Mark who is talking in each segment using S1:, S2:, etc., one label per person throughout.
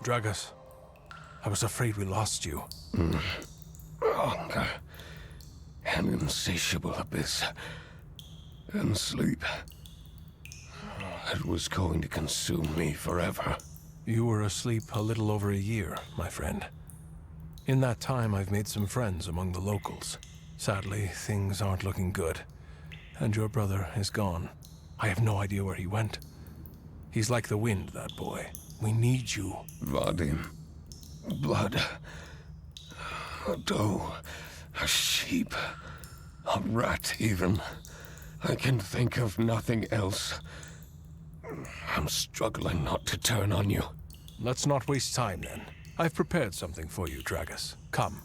S1: Dragus, I was afraid we lost you.
S2: Hunger, an insatiable abyss, and sleep. It was going to consume me forever.
S1: You were asleep a little over a year, my friend. In that time, I've made some friends among the locals. Sadly, things aren't looking good. And your brother is gone. I have no idea where he went. He's like the wind, that boy. We need you.
S2: Vadim. Blood. A doe. A sheep. A rat, even. I can think of nothing else. I'm struggling not to turn on you.
S1: Let's not waste time, then. I've prepared something for you, Dragus. Come.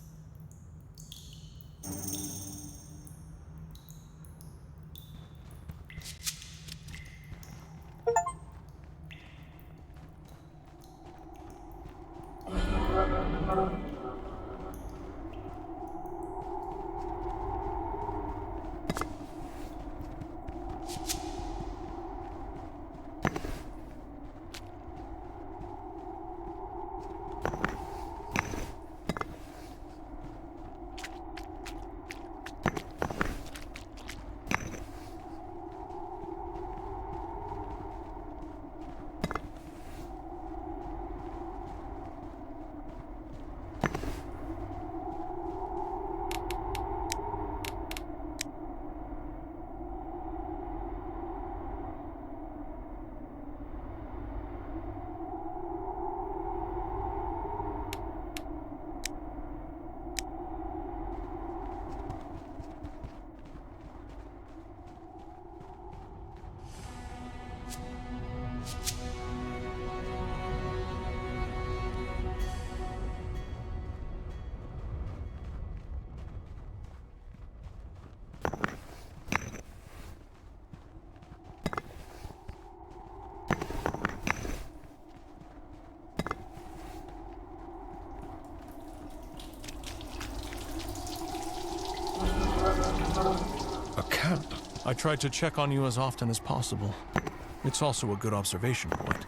S2: A camp?
S1: I tried to check on you as often as possible. It's also a good observation point.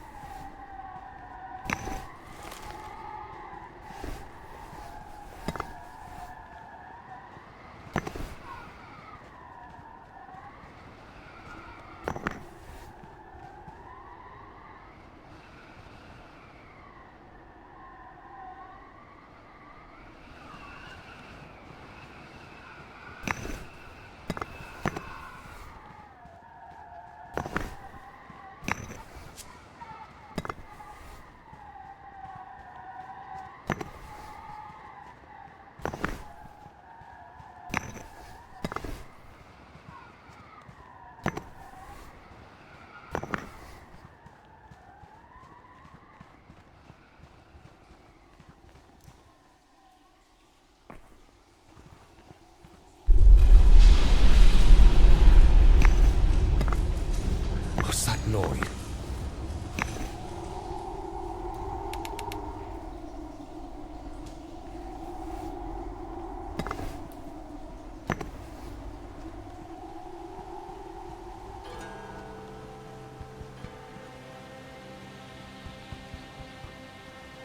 S2: What's that noise?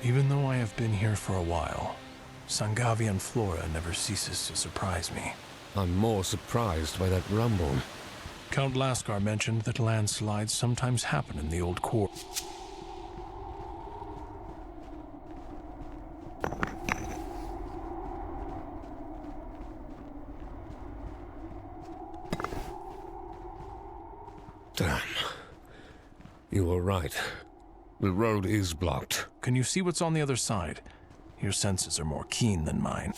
S1: Even though I have been here for a while, Sangavian flora never ceases to surprise me.
S2: I'm more surprised by that rumble.
S1: Count Laskar mentioned that landslides sometimes happen in the old core.
S2: Damn. You were right. The road is blocked.
S1: Can you see what's on the other side? Your senses are more keen than mine.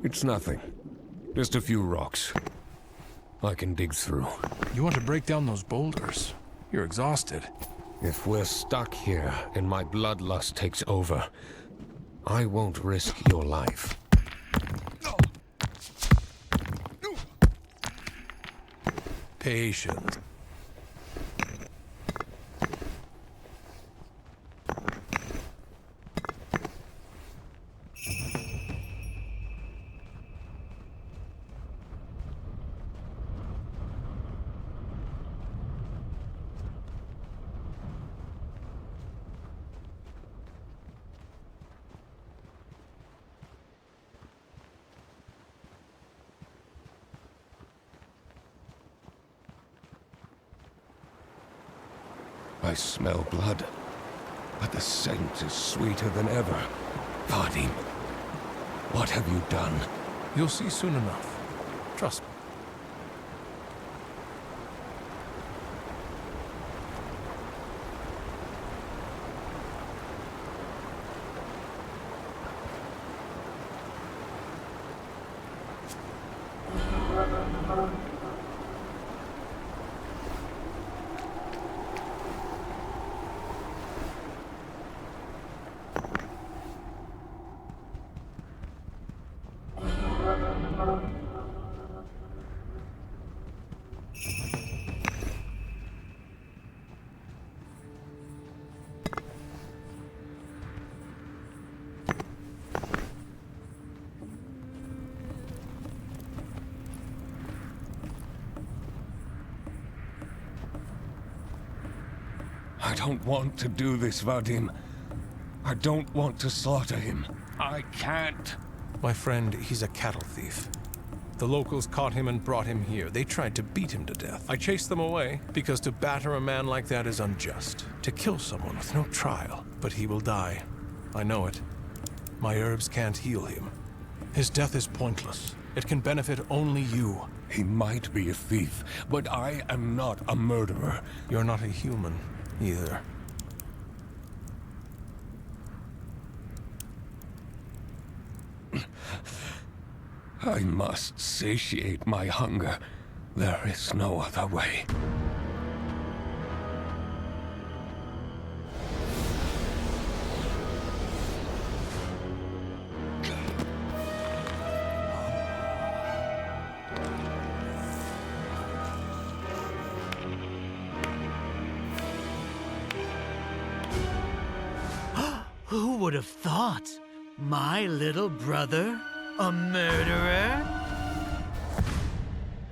S2: It's nothing. Just a few rocks. I can dig through.
S1: You want to break down those boulders? You're exhausted.
S2: If we're stuck here and my bloodlust takes over, I won't risk your life.
S1: Patience.
S2: I smell blood, but the scent is sweeter than ever. Vadim, what have you done?
S1: You'll see soon enough. Trust me.
S2: I don't want to do this, Vadim. I don't want to slaughter him. I can't.
S1: My friend, he's a cattle thief. The locals caught him and brought him here. They tried to beat him to death. I chased them away, because to batter a man like that is unjust. To kill someone with no trial. But he will die. I know it. My herbs can't heal him. His death is pointless. It can benefit only you.
S2: He might be a thief, but I am not a murderer.
S1: You're not a human, either.
S2: I must satiate my hunger. There is no other way.
S3: Who would have thought? My little brother? A murderer?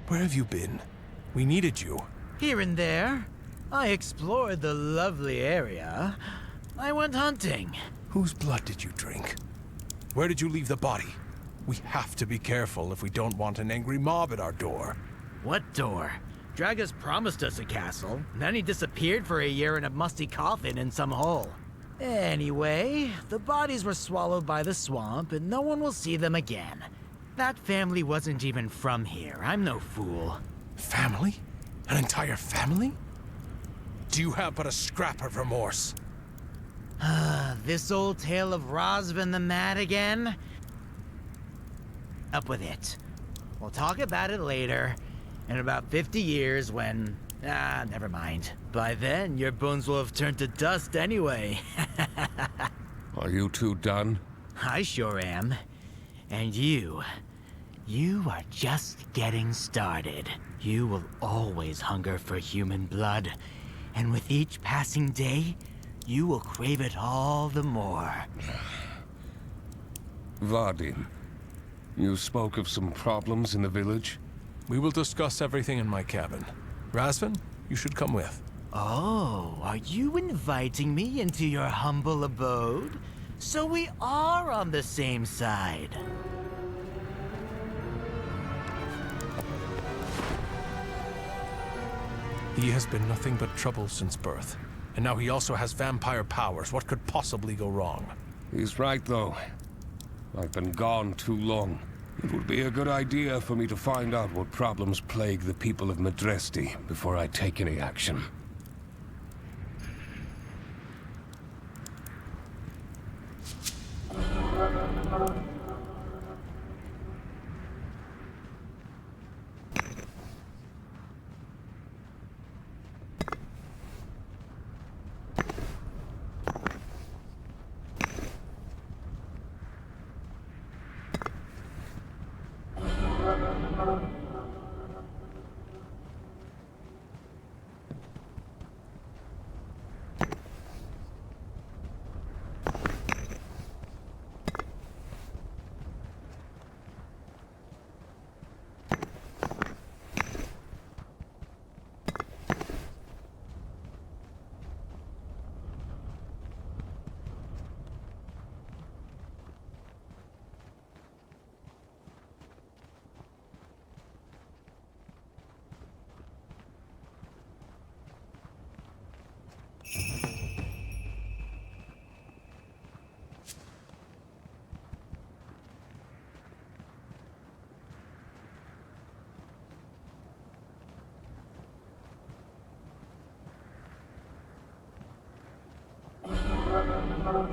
S1: Where have you been? We needed you.
S3: Here and there. I explored the lovely area. I went hunting.
S1: Whose blood did you drink? Where did you leave the body? We have to be careful if we don't want an angry mob at our door.
S3: What door? Dragus promised us a castle, then he disappeared for a year in a musty coffin in some hole. Anyway, the bodies were swallowed by the swamp and no one will see them again. That family wasn't even from here. I'm no fool.
S1: Family? An entire family? Do you have but a scrap of remorse?
S3: This old tale of Rosvin the Mad again? Up with it. We'll talk about it later. In about 50 years when... never mind. By then, your bones will have turned to dust anyway.
S2: Are you two done?
S3: I sure am. And you are just getting started. You will always hunger for human blood. And with each passing day, you will crave it all the more.
S2: Vadim, you spoke of some problems in the village?
S1: We will discuss everything in my cabin. Razvan, you should come with.
S3: Oh, are you inviting me into your humble abode? So we are on the same side.
S1: He has been nothing but trouble since birth. And now he also has vampire powers. What could possibly go wrong?
S2: He's right, though. I've been gone too long. It would be a good idea for me to find out what problems plague the people of Dynasty before I take any action.
S4: Adam,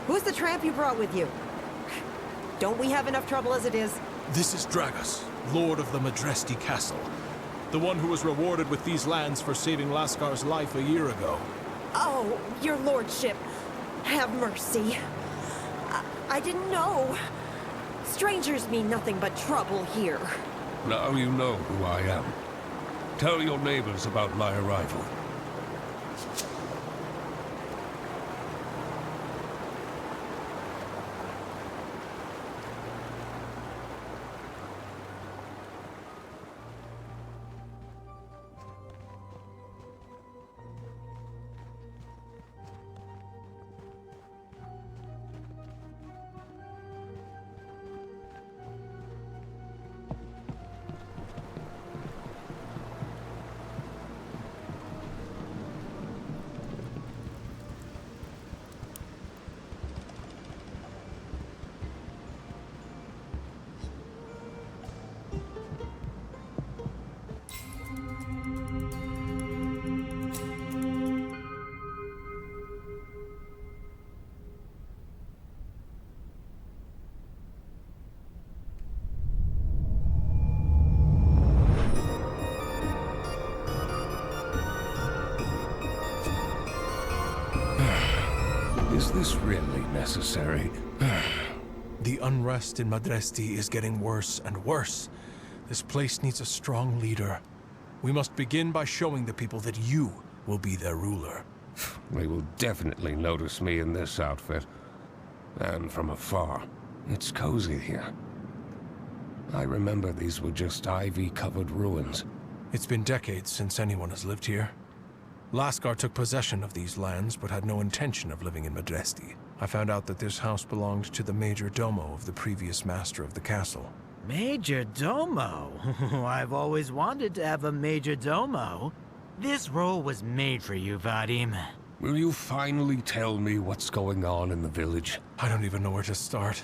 S4: who's the tramp you brought with you? Don't we have enough trouble as it is?
S1: This is Dragus, Lord of the Majesty Castle. The one who was rewarded with these lands for saving Laskar's life a year ago.
S4: Oh, your lordship. Have mercy. I didn't know. Strangers mean nothing but trouble here.
S2: Now you know who I am. Tell your neighbors about my arrival. Is this really necessary?
S1: The unrest in Madrasti is getting worse and worse. This place needs a strong leader. We must begin by showing the people that you will be their ruler.
S2: They will definitely notice me in this outfit. And from afar. It's cozy here. I remember these were just ivy-covered ruins.
S1: It's been decades since anyone has lived here. Laskar took possession of these lands, but had no intention of living in Madrasti. I found out that this house belonged to the Major Domo of the previous master of the castle.
S3: Major Domo? I've always wanted to have a Major Domo. This role was made for you, Vadim.
S2: Will you finally tell me what's going on in the village?
S1: I don't even know where to start.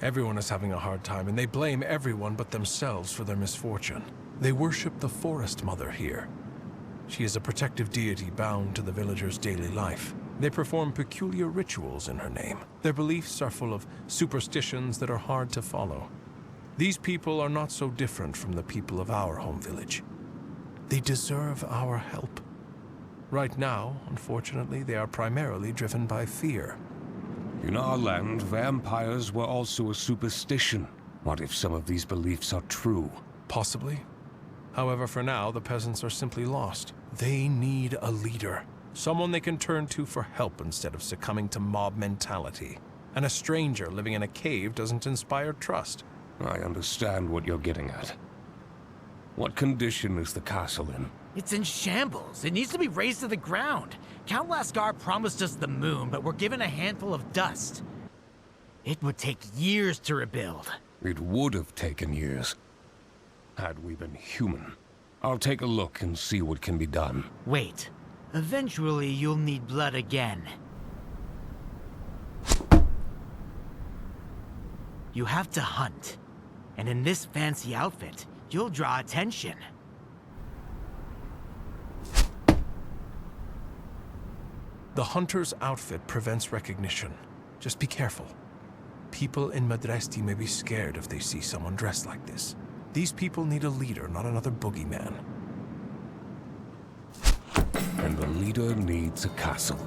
S1: Everyone is having a hard time, and they blame everyone but themselves for their misfortune. They worship the Forest Mother here. She is a protective deity bound to the villagers' daily life. They perform peculiar rituals in her name. Their beliefs are full of superstitions that are hard to follow. These people are not so different from the people of our home village. They deserve our help. Right now, unfortunately, they are primarily driven by fear.
S2: In our land, vampires were also a superstition. What if some of these beliefs are true?
S1: Possibly. However, for now, the peasants are simply lost. They need a leader. Someone they can turn to for help instead of succumbing to mob mentality. And a stranger living in a cave doesn't inspire trust.
S2: I understand what you're getting at. What condition is the castle in?
S3: It's in shambles. It needs to be razed to the ground. Count Laskar promised us the moon, but we're given a handful of dust. It would take years to rebuild.
S2: It would have taken years, had we been human. I'll take a look and see what can be done.
S3: Wait. Eventually, you'll need blood again. You have to hunt. And in this fancy outfit, you'll draw attention.
S1: The hunter's outfit prevents recognition. Just be careful. People in Madrasti may be scared if they see someone dressed like this. These people need a leader, not another boogeyman.
S2: And the leader needs a castle.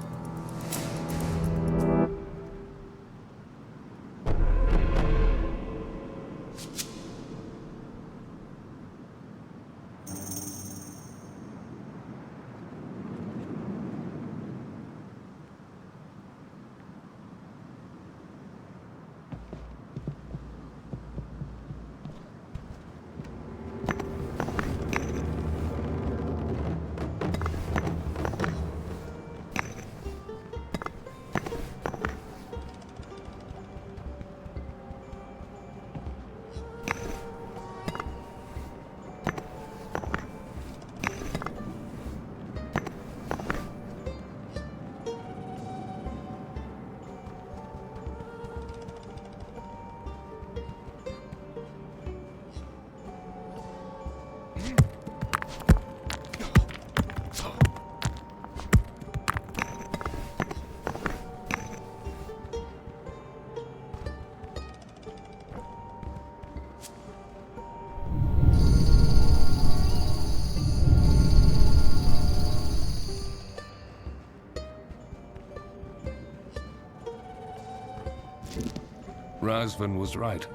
S2: Razvan was right.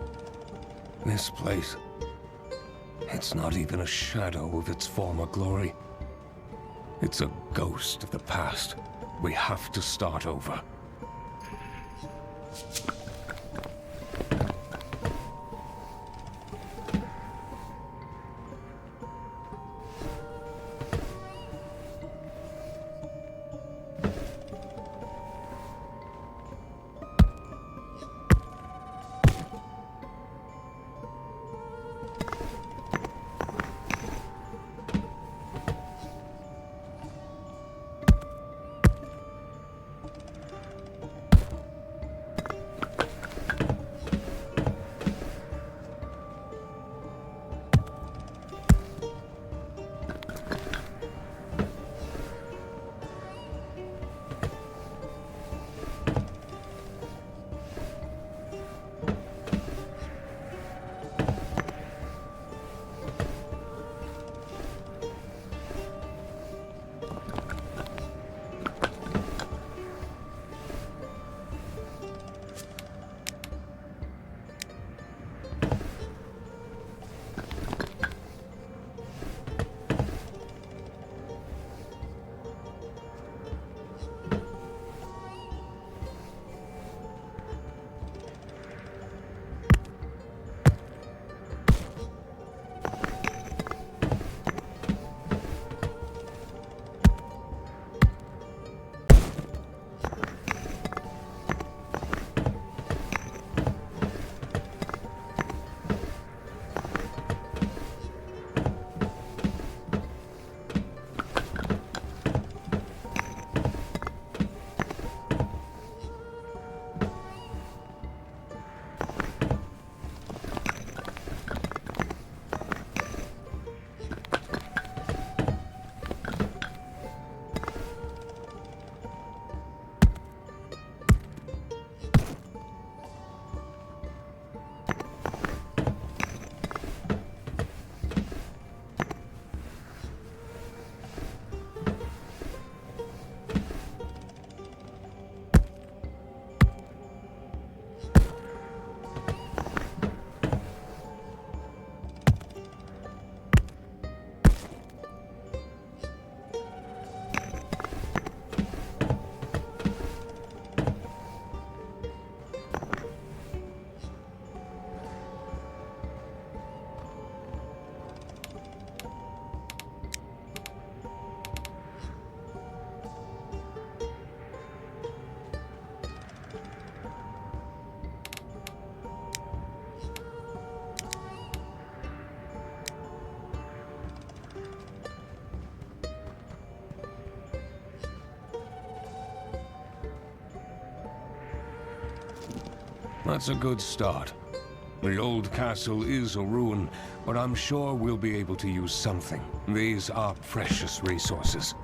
S2: This place, it's not even a shadow of its former glory. It's a ghost of the past. We have to start over. That's a good start. The old castle is a ruin, but I'm sure we'll be able to use something. These are precious resources.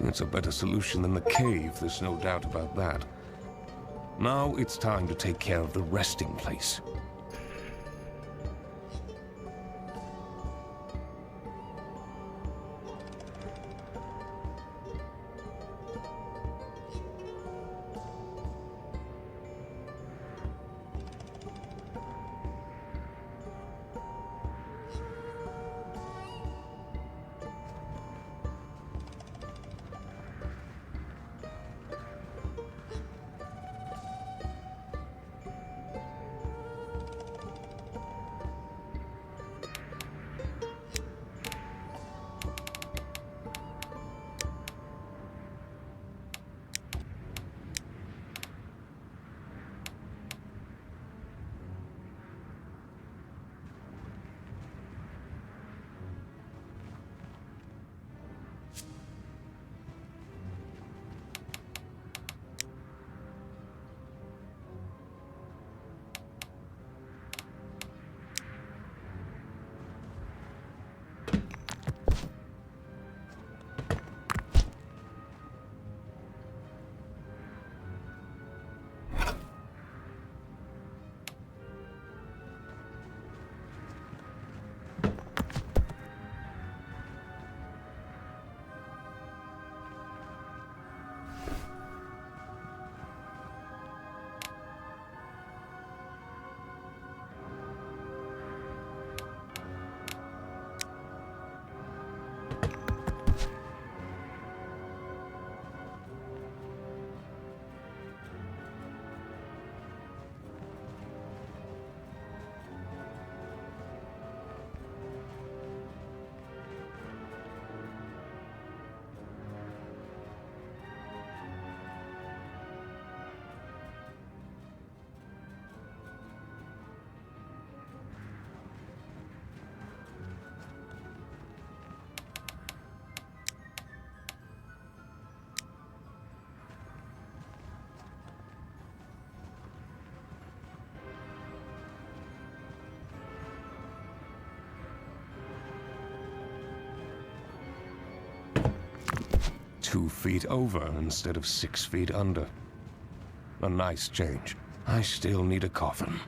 S2: It's a better solution than the cave, there's no doubt about that. Now it's time to take care of the resting place. 2 feet over instead of 6 feet under. A nice change. I still need a coffin.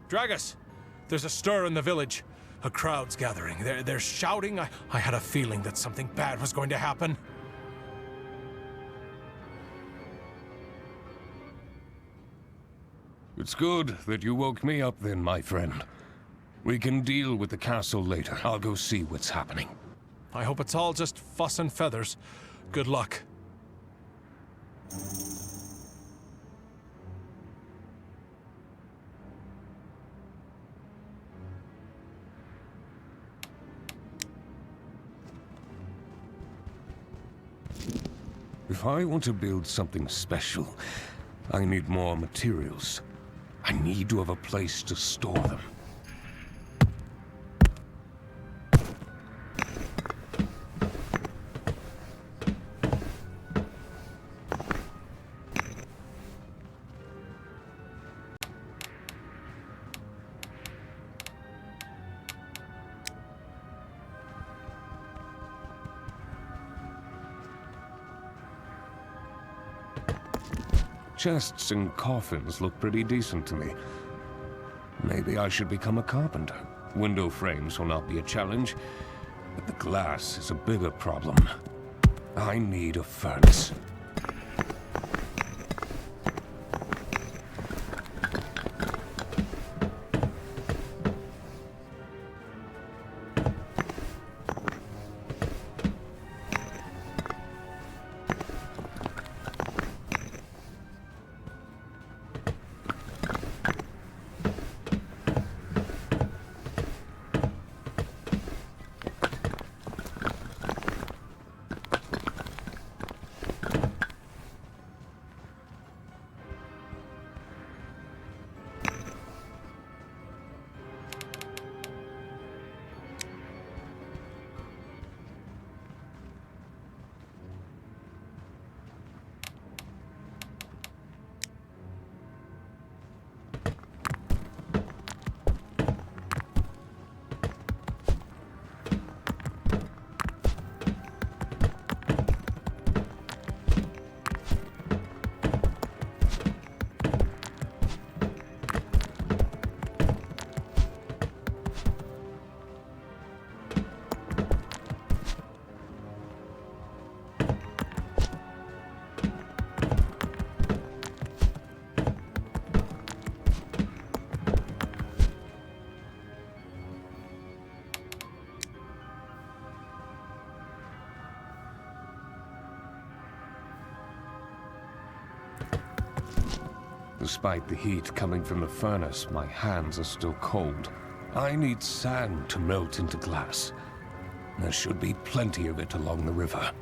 S1: Dragus! There's a stir in the village. A crowd's gathering. They're shouting. I had a feeling that something bad was going to happen.
S2: It's good that you woke me up then, my friend. We can deal with the castle later. I'll go see what's happening.
S1: I hope it's all just fuss and feathers. Good luck.
S2: If I want to build something special, I need more materials. I need to have a place to store them. Chests and coffins look pretty decent to me. Maybe I should become a carpenter. Window frames will not be a challenge, but the glass is a bigger problem. I need a furnace. Despite the heat coming from the furnace, my hands are still cold. I need sand to melt into glass. There should be plenty of it along the river.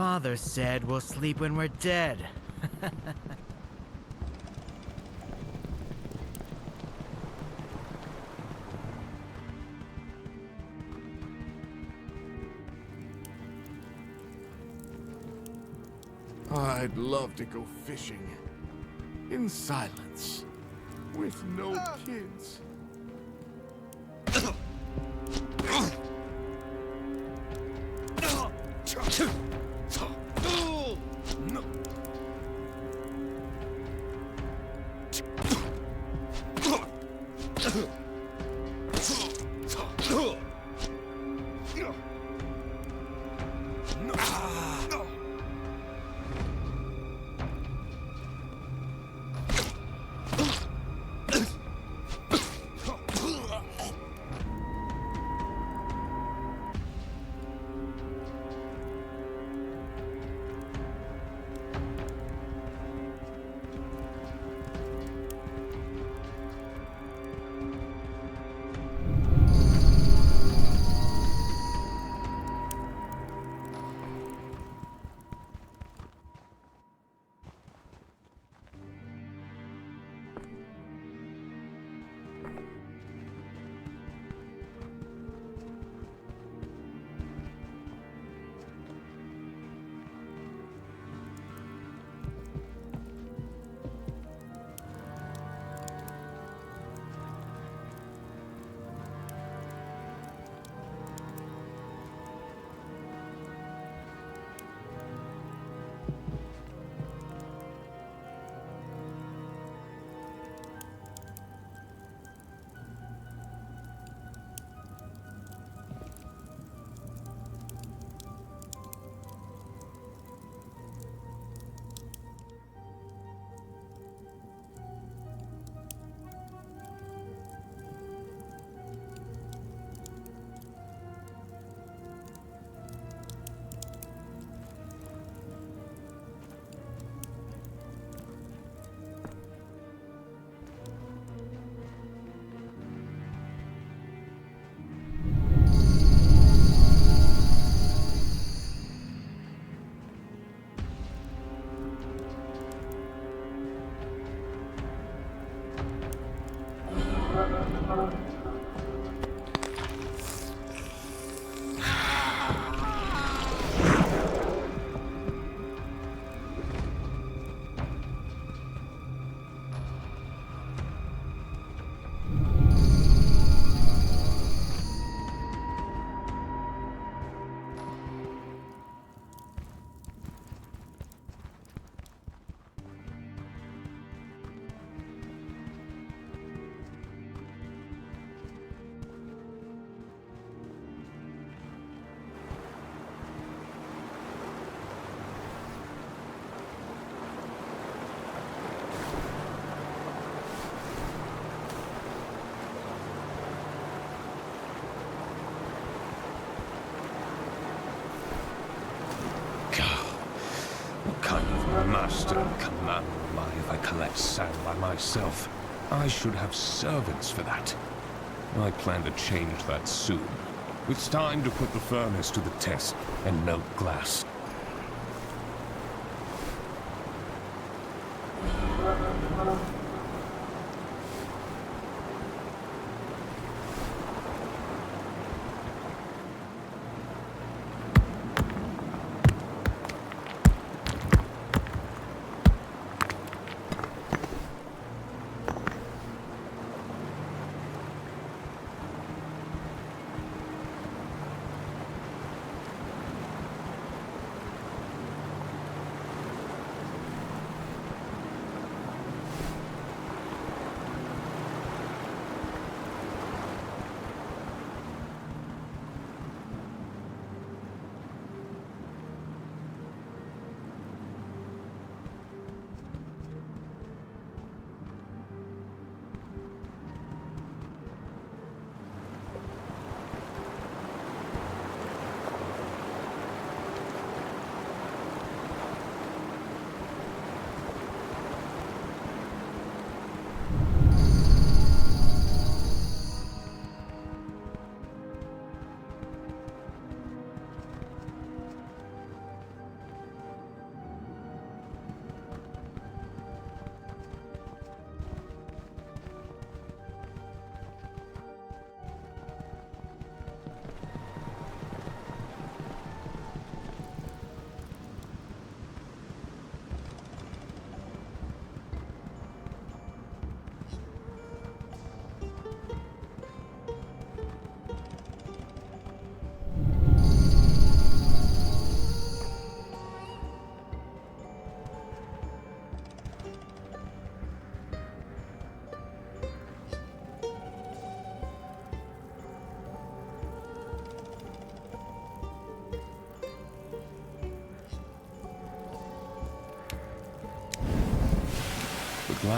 S3: father said we'll sleep when we're dead.
S5: I'd love to go fishing. In silence. With no kids.
S2: Master and commander am I if I collect sand by myself? I should have servants for that. I plan to change that soon. It's time to put the furnace to the test and melt glass.